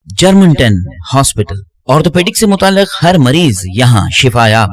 German 10 hospital orthopaedic से मुताल्लिक हर मरीज यहाँ शिफायाब।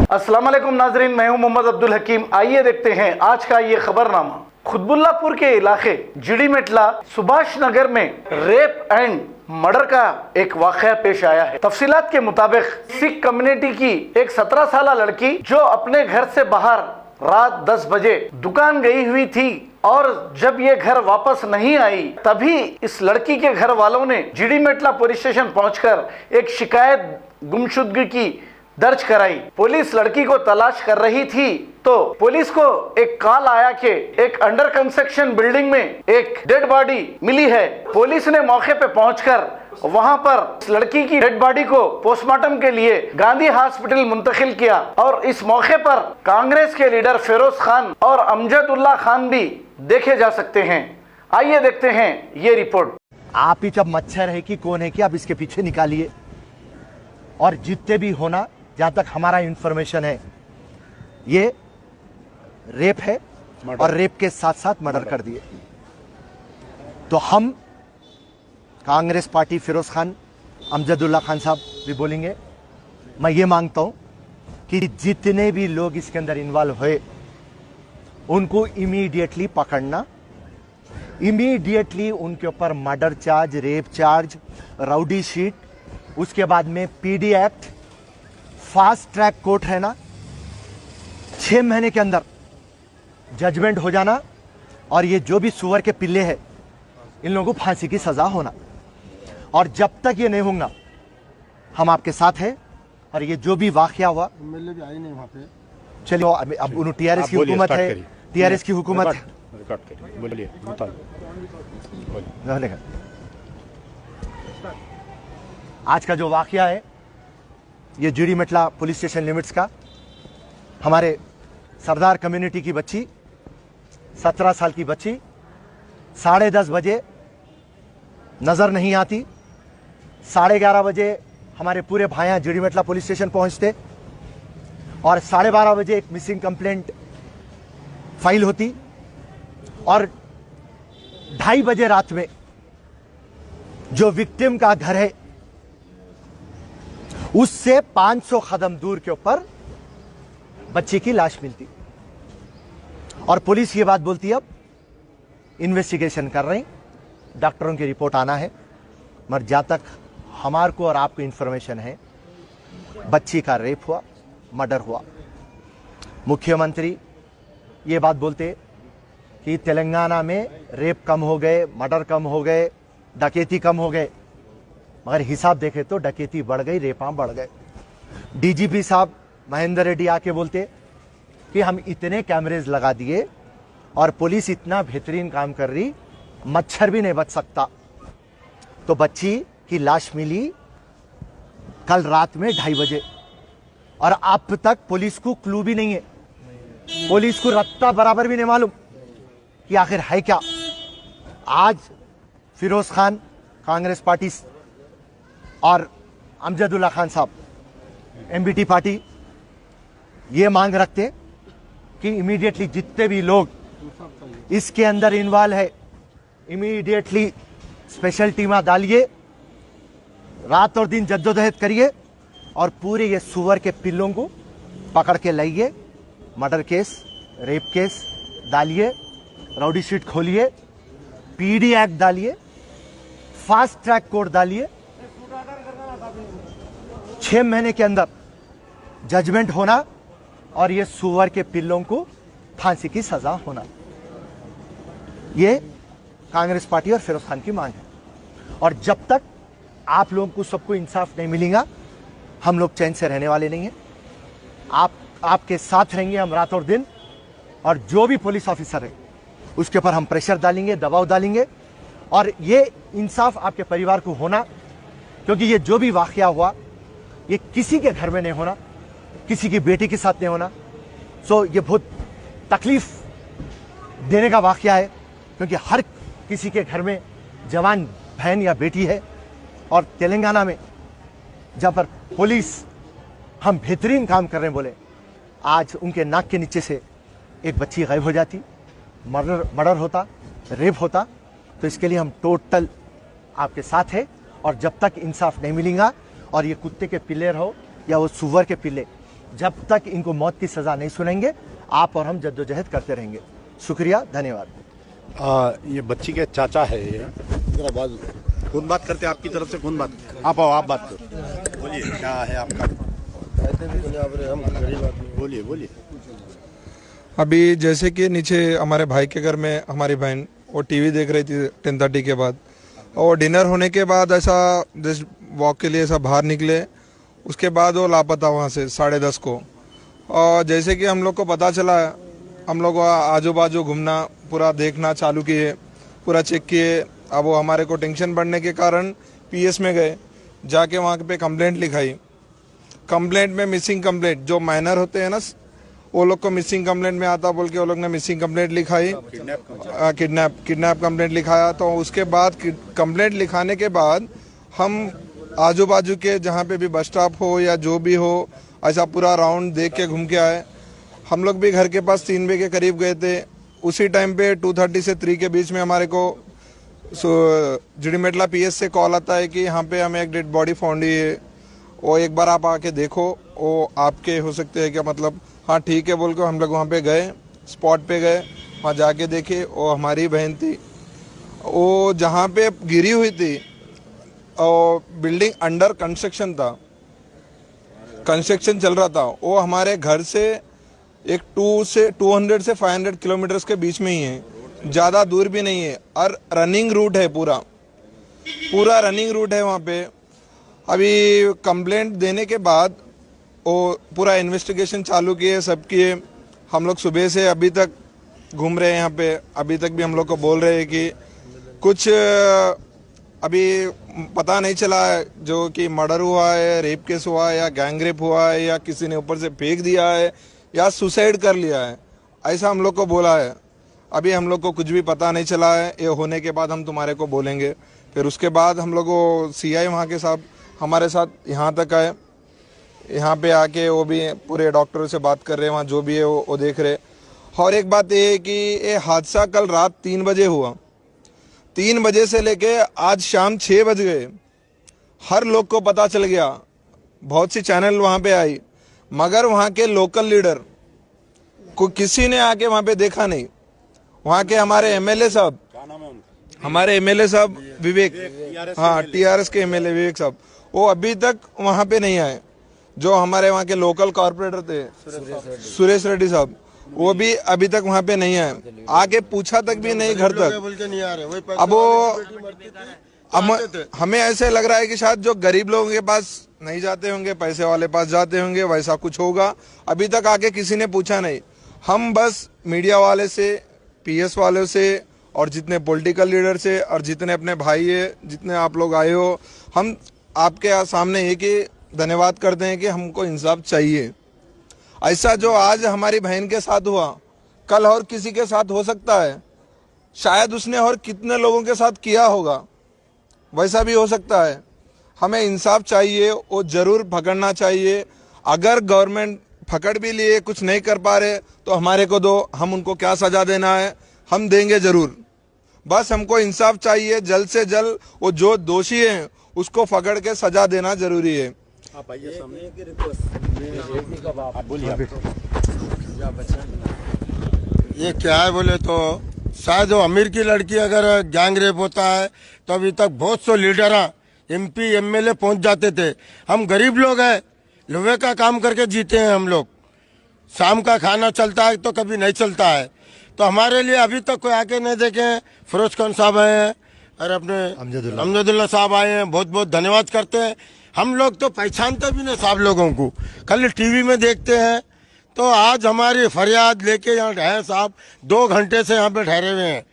अस्सलाम वालेकुम नाजरीन, मैं हूं मोहम्मद अब्दुल हकीम। आइए देखते हैं आज का ये खबरनामा। खुतबुल्लापुर के इलाके जिड़ीमेटला सुभाष नगर में रेप एंड मर्डर का एक वाकया पेश आया है। तफसीलात के मुताबिक सिख कम्युनिटी की एक 17 साल लड़की जो अपने घर से बाहर रात 10 बजे दुकान गई हुई थी और जब ये घर वापस नहीं आई तभी इस लड़की के घर वालों ने जिड़ीमेटला पुलिस स्टेशन पहुंचकर एक शिकायत गुमशुदगी की दर्ज कराई। पुलिस लड़की को तलाश कर रही थी तो पुलिस को एक कॉल आया कि एक अंडर कंस्ट्रक्शन बिल्डिंग में एक डेड बॉडी मिली है। पुलिस ने मौके पे पहुंचकर वहां पर इस लड़की की डेड बॉडी को पोस्टमार्टम के लिए गांधी हॉस्पिटल मुंतकिल किया और इस मौके पर कांग्रेस के लीडर फिरोज खान और अमजदुल्ला खान भी देखे जा सकते हैं। आइए देखते हैं ये रिपोर्ट। आप ही जब मच्छर है कि कौन है कि आप इसके पीछे निकालिए, और जितने भी होना, जहां तक हमारा इंफॉर्मेशन है ये रेप है और रेप के साथ साथ मर्डर कर दिए। तो हम कांग्रेस पार्टी फिरोज खान, अमजदुल्ला खान साहब भी बोलेंगे, मैं ये मांगता हूं कि जितने भी लोग इसके अंदर इन्वॉल्व हुए उनको इमीडिएटली पकड़ना, इमीडिएटली उनके ऊपर murder charge, rape charge, rowdy sheet, उसके बाद में PD act, fast track court है ना, 6 महीने के अंदर जजमेंट हो जाना, और ये जो भी सुअर के पिल्ले हैं इन लोगों को फांसी की सजा होना। और जब तक ये नहीं होगा हम आपके साथ हैं। और ये जो भी वाकया हुआ, एमएलए भी आए नहीं वहाँ पे। चलिए अब उन्होंने टीआरएस की हुकूमत है, टीआरएस की हुकूमत है। बोलिए आज का जो वाकया है ये जिड़ीमेटला पुलिस स्टेशन लिमिट्स का, हमारे सरदार कम्युनिटी की बच्ची, 17 साल की बच्ची, 10:30 बजे नजर नहीं आती। 11:30 बजे हमारे पूरे भाइयां जिड़ीमेटला पुलिस स्टेशन पहुंचते और 12:30 बजे एक मिसिंग कंप्लेंट फाइल होती, और 2:30 बजे रात में जो विक्टिम का घर है उससे 500 कदम दूर के ऊपर बच्चे की लाश मिलती। और पुलिस ये बात बोलती, अब इन्वेस्टिगेशन कर रही, डॉक्टरों की रिपोर्ट आना है। मगर जहां तक हमारे को और आपको इंफॉर्मेशन है, बच्ची का रेप हुआ, मर्डर हुआ। मुख्यमंत्री ये बात बोलते कि तेलंगाना में रेप कम हो गए, मर्डर कम हो गए, डकैती कम हो गए, मगर हिसाब देखे तो डकैती बढ़ गई, रेपा बढ़ गए। डीजीपी साहब महेंद्र रेड्डी आके बोलते कि हम इतने कैमरेज लगा दिए और पुलिस इतना बेहतरीन काम कर रही, मच्छर भी नहीं बच सकता। तो बच्ची की लाश मिली कल रात में 2:30 बजे, और अब तक पुलिस को क्लू भी नहीं है, पुलिस को रत्ता बराबर भी नहीं मालूम कि आखिर है क्या। आज फिरोज खान, कांग्रेस पार्टी और अमजदुल्ला खान साहब एमबीटी पार्टी ये मांग रखते कि इमीडिएटली जितने भी लोग इसके अंदर इन्वॉल्व है इमीडिएटली स्पेशल टीमा डालिए, रात और दिन जद्दोजहद करिए और पूरे ये सुअर के पिल्लों को पकड़ के लाइए। मर्डर केस, रेप केस डालिए, राउडी शीट खोलिए, पीडी एक्ट डालिए, फास्ट ट्रैक कोर्ट डालिए। 6 महीने के अंदर जजमेंट होना और ये सुअर के पिल्लों को फांसी की सजा होना, ये कांग्रेस पार्टी और फिरोज खान की मांग है। और जब तक आप लोगों को सबको इंसाफ नहीं मिलेगा हम लोग चैन से रहने वाले नहीं हैं। आपके साथ रहेंगे हम रात और दिन, और जो भी पुलिस ऑफिसर है उसके ऊपर हम प्रेशर डालेंगे, दबाव डालेंगे, और ये इंसाफ आपके परिवार को होना। क्योंकि ये जो भी वाकया हुआ ये किसी के घर में नहीं होना, किसी की बेटी के साथ नहीं होना। सो ये बहुत तकलीफ देने का वाकया है, क्योंकि हर किसी के घर में जवान बहन या बेटी है। और तेलंगाना में जहाँ पर पुलिस हम बेहतरीन काम कर रहे हैं बोले, आज उनके नाक के नीचे से एक बच्ची गायब हो जाती, मर्डर होता, रेप होता, तो इसके लिए हम टोटल आपके साथ है। और जब तक इंसाफ नहीं मिलेगा और ये कुत्ते के पिल्ले रहो या वो सुअर के पिल्ले, जब तक इनको मौत की सजा नहीं सुनेंगे, आप और हम जद्दोजहद करते रहेंगे। शुक्रिया, धन्यवाद। ये बच्ची के चाचा है ये। जरा बात खुद बात करते हैं, आपकी तरफ से खुद बात। आप आओ, आप बात करो, बोलिए क्या है आपका। हम गरीब आदमी, बोलिए बोलिए। अभी जैसे कि नीचे हमारे भाई के घर में हमारी बहन वो टीवी देख रही थी 10:30 के बाद, और डिनर होने के बाद ऐसा जस्ट वॉक के लिए ऐसा बाहर निकले, उसके बाद वो लापता वहाँ से 10:30 को। और जैसे कि हम लोग को पता चला, हम लोग आजू बाजू घूमना, पूरा देखना चालू किए, पूरा चेक किए। अब वो हमारे को टेंशन बढ़ने के कारण पीएस में गए, जाके वहाँ पे कंप्लेंट लिखाई। कंप्लेंट में मिसिंग कंप्लेंट, जो माइनर होते हैं ना, वो लोग को मिसिंग कंप्लेंट में आता बोल के वो लोग ने मिसिंग कंप्लेंट लिखाई, किडनैप कंप्लेंट लिखाया। तो उसके बाद कंप्लेंट लिखाने के बाद हम आजू बाजू के जहाँ पे भी बस स्टॉप हो या जो भी हो, ऐसा पूरा राउंड देख के घूम के आए। हम लोग भी घर के पास 3 बजे के करीब गए थे। उसी टाइम पे 2:30 से 3 के बीच में हमारे को जुड़ीमेटला पीएस से कॉल आता है कि यहाँ पे हमें एक डेड बॉडी फाउंड हुई है, वो एक बार आप आके देखो, वो आपके हो सकते हैं क्या, मतलब हाँ ठीक है बोल के हम लोग वहाँ पे गए, स्पॉट पे गए, वहाँ जाके देखे वो हमारी बहन थी। वो जहाँ पे गिरी हुई थी और बिल्डिंग अंडर कंस्ट्रक्शन था, कंस्ट्रक्शन चल रहा था। वो हमारे घर से एक 200 से 500 किलोमीटर के बीच में ही है, ज़्यादा दूर भी नहीं है, और रनिंग रूट है, पूरा रनिंग रूट है वहाँ पे। अभी कंप्लेंट देने के बाद वो पूरा इन्वेस्टिगेशन चालू किए, सब किए। हम लोग सुबह से अभी तक घूम रहे हैं यहाँ पे, अभी तक भी हम लोग को बोल रहे हैं कि कुछ अभी पता नहीं चला है, जो कि मर्डर हुआ है, रेप केस हुआ है, या गैंग रेप हुआ है, या किसी ने ऊपर से फेंक दिया है, या सुसाइड कर लिया है, ऐसा हम लोग को बोला है। अभी हम लोग को कुछ भी पता नहीं चला है। ये होने के बाद हम तुम्हारे को बोलेंगे। फिर उसके बाद हम लोग को सीआई वहाँ के साहब हमारे साथ यहाँ तक आए, यहाँ पे आके वो भी पूरे डॉक्टरों से बात कर रहे हैं, वहाँ जो भी है वो देख रहे। और एक बात ये है कि ये हादसा कल रात 3 बजे हुआ, 3 बजे से लेके आज शाम 6 बज गए, हर लोग को पता चल गया, बहुत सी चैनल वहाँ पे आई, मगर वहाँ के लोकल लीडर को किसी ने आके वहाँ पे देखा नहीं। वहाँ के हमारे एमएलए साहब, हमारे एमएलए साहब विवेक, हाँ टीआरएस के एमएलए विवेक साहब, वो अभी तक वहाँ पे नहीं आए। जो हमारे वहाँ के लोकल कॉर्पोरेटर थे सुरेश रेड्डी साहब, वो भी अभी तक वहाँ पे नहीं आए, आके पूछा तक भी नहीं घर तक। अब वो हमें ऐसे लग रहा है कि शायद जो गरीब लोगों के पास नहीं जाते होंगे, पैसे वाले पास जाते होंगे, वैसा कुछ होगा। अभी तक आके किसी ने पूछा नहीं। हम बस मीडिया वाले से, पीएस वालों से, और जितने पॉलिटिकल लीडर से, और जितने अपने भाई है, जितने आप लोग आए हो, हम आपके सामने एक ही धन्यवाद करते हैं कि हमको इंसाफ चाहिए। ऐसा जो आज हमारी बहन के साथ हुआ, कल और किसी के साथ हो सकता है, शायद उसने और कितने लोगों के साथ किया होगा, वैसा भी हो सकता है। हमें इंसाफ चाहिए, वो जरूर पकड़ना चाहिए। अगर गवर्नमेंट पकड़ भी लिए, कुछ नहीं कर पा रहे, तो हमारे को दो, हम उनको क्या सजा देना है हम देंगे जरूर। बस हमको इंसाफ चाहिए, जल्द से जल्द वो जो दोषी हैं उसको पकड़ के सजा देना जरूरी है। आप आइए सामने, आप बोलिए। ये क्या है बोले तो शायद वो अमीर की लड़की अगर गैंग रेप होता है तो अभी तक बहुत से लीडर एमपी एमएलए पहुंच जाते थे। हम गरीब लोग हैं, लोहे का काम करके जीते हैं हम लोग। शाम का खाना चलता है तो कभी नहीं चलता है, तो हमारे लिए अभी तक कोई आके नहीं देखे। फिरोज खान साहब आए हैं और अपने अमजदुल्ला साहब आए हैं, बहुत बहुत धन्यवाद करते हैं। हम लोग तो पहचानते भी नहीं साहब लोगों को, खाली टीवी में देखते हैं। तो आज हमारी फरियाद लेके यहाँ है साहब, 2 घंटे से यहाँ पे ठहरे हुए हैं,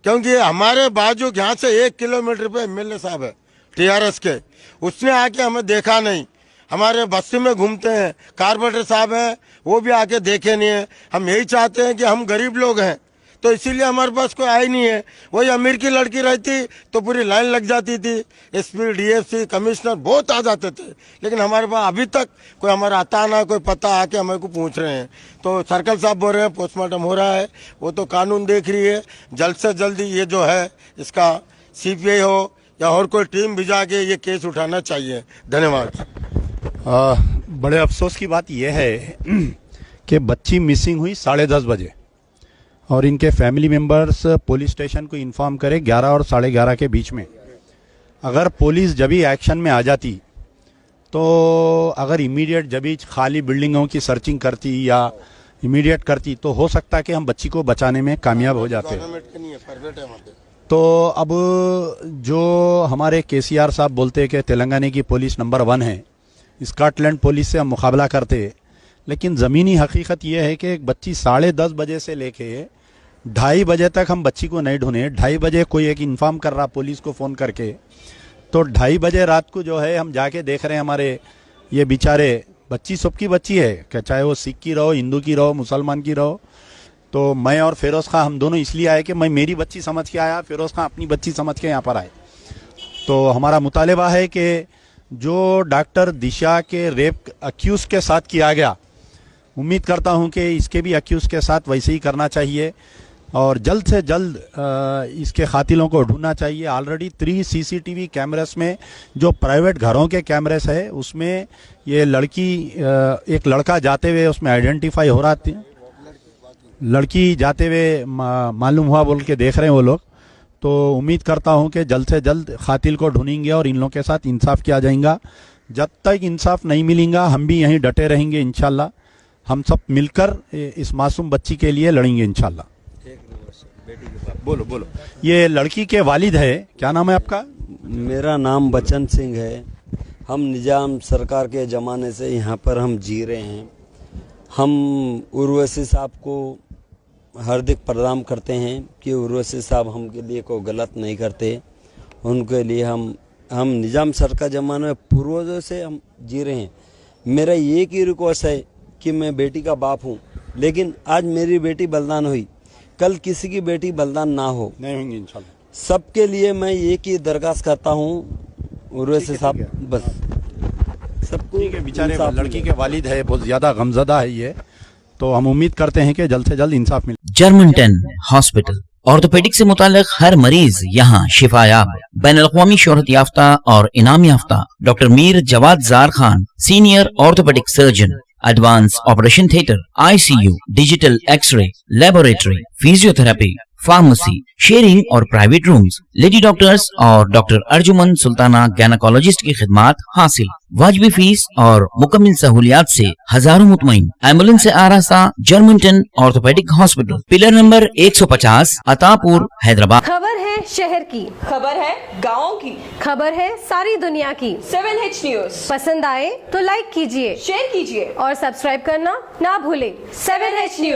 क्योंकि हमारे बाजू यहाँ से 1 किलोमीटर पे एमएलए साहब है टीआरएस के, उसने आके हमें देखा नहीं। हमारे बस्ती में घूमते हैं, कारपोरेटर साहब हैं, वो भी आके देखे नहीं है। हम यही चाहते हैं कि हम गरीब लोग हैं तो इसीलिए हमारे पास कोई आई नहीं है। वही अमीर की लड़की रहती तो पूरी लाइन लग जाती थी, एसपी डीएसपी कमिश्नर बहुत आ जाते थे, लेकिन हमारे पास अभी तक कोई हमारा आता ना, कोई पता आके हमें को पूछ रहे हैं। तो सर्कल साहब बोल रहे हैं पोस्टमार्टम हो रहा है, वो तो कानून देख रही है, जल्द से जल्द ये जो है इसका सीपीआई हो या और कोई टीम भिजा के ये केस उठाना चाहिए। धन्यवाद। बड़े अफसोस की बात यह है कि बच्ची मिसिंग हुई 10:30 बजे और इनके फैमिली मेंबर्स पुलिस स्टेशन को इन्फॉर्म करे 11 और 11:30 के बीच में। अगर पुलिस जब ही एक्शन में आ जाती तो अगर इमीडिएट जब ही खाली बिल्डिंगों की सर्चिंग करती या इमीडिएट करती तो हो सकता है कि हम बच्ची को बचाने में कामयाब हो जाते। तो अब जो हमारे केसीआर साहब बोलते हैं कि तेलंगाना की पुलिस नंबर 1 है, स्कॉटलैंड पुलिस से हम मुकाबला करते हैं, लेकिन ज़मीनी हकीकत यह है कि एक बच्ची 10:30 बजे से लेके 2:30 बजे तक हम बच्ची को नहीं ढूंढे। 2:30 बजे कोई एक इन्फॉर्म कर रहा पुलिस को फ़ोन करके, तो 2:30 बजे रात को जो है हम जाके देख रहे हैं हमारे ये बेचारे बच्ची सबकी बच्ची है, कि चाहे वो सिख की रहो, हिंदू की रहो, मुसलमान की रहो। तो मैं और फिरोज़ खां हम दोनों इसलिए आए कि मैं मेरी बच्ची समझ के आया, फिरोज़ खां अपनी बच्ची समझ के यहाँ पर आए। तो हमारा मुतालिबा है कि जो डॉक्टर दिशा के रेप अक्यूज़ के साथ किया गया, उम्मीद करता हूं कि इसके भी अक्यूज़ के साथ वैसे ही करना चाहिए और जल्द से जल्द इसके कातिलों को ढूंढना चाहिए। ऑलरेडी 3 सीसीटीवी कैमरेस में जो प्राइवेट घरों के कैमरेस है उसमें ये लड़की एक लड़का जाते हुए उसमें आइडेंटिफाई हो रहा था, लड़की जाते हुए मालूम हुआ बोल के देख रहे हैं वो लोग। तो उम्मीद करता हूं कि जल्द से जल्द कातिल को ढूंढेंगे और इन लोगों के साथ इंसाफ किया जाएगा। जब तक इंसाफ नहीं मिलेगा हम भी यहीं डटे रहेंगे इंशाल्लाह। हम सब मिलकर इस मासूम बच्ची के लिए लड़ेंगे इंशाल्लाह। बोलो। ये लड़की के वालिद है, क्या नाम है आपका? मेरा नाम बचन सिंह है। हम निजाम सरकार के ज़माने से यहाँ पर हम जी रहे हैं। हम उर्वशी साहब को हार्दिक प्रणाम करते हैं कि उर्वशी साहब हमके लिए कोई गलत नहीं करते। उनके लिए हम निजाम सरकार ज़माने में पूर्वजों से हम जी रहे हैं। मेरा एक ही रिक्वेस्ट है कि मैं बेटी का बाप हूँ, लेकिन आज मेरी बेटी बलिदान हुई, कल किसी की बेटी बलिदान ना हो, नहीं होंगे इंशाल्लाह। सबके लिए मैं एक ही दरखास्त करता हूँ उर्वशी साहब, बस सबको। ठीक है, बेचारे लड़की के वालिद है, बहुत ज्यादा गमजदा है ये, तो हम उम्मीद करते हैं कि जल्द से जल्द इंसाफ मिले। जर्मन 10 हॉस्पिटल ऑर्थोपेडिक से मुताल्लिक हर मरीज यहाँ शिफायाब। बैनुल-अक़वामी शोहरत याफ्ता और इनाम याफ्ता doctor Mir Jawad Jar Khan, senior orthopaedic surgeon, advance operation theatre, ICU, digital x-ray, laboratory, physiotherapy, pharmacy, sharing और प्राइवेट रूम्स, लेडी डॉक्टर्स और डॉक्टर अर्जुमन सुल्ताना गैनकोलॉजिस्ट की खिदमात हासिल। वाजिबी फीस और मुकम्मल सहूलियात से हजारों मुतमईन। एम्बुलेंस से आरास्ता German 10 orthopaedic hospital, pillar number 150, Attapur, Hyderabad. खबर है शहर की, खबर है गाँव की, खबर है सारी दुनिया की। 7H न्यूज पसंद आए तो लाइक कीजिए, शेयर कीजिए और सब्सक्राइब करना ना भूले। 7H news.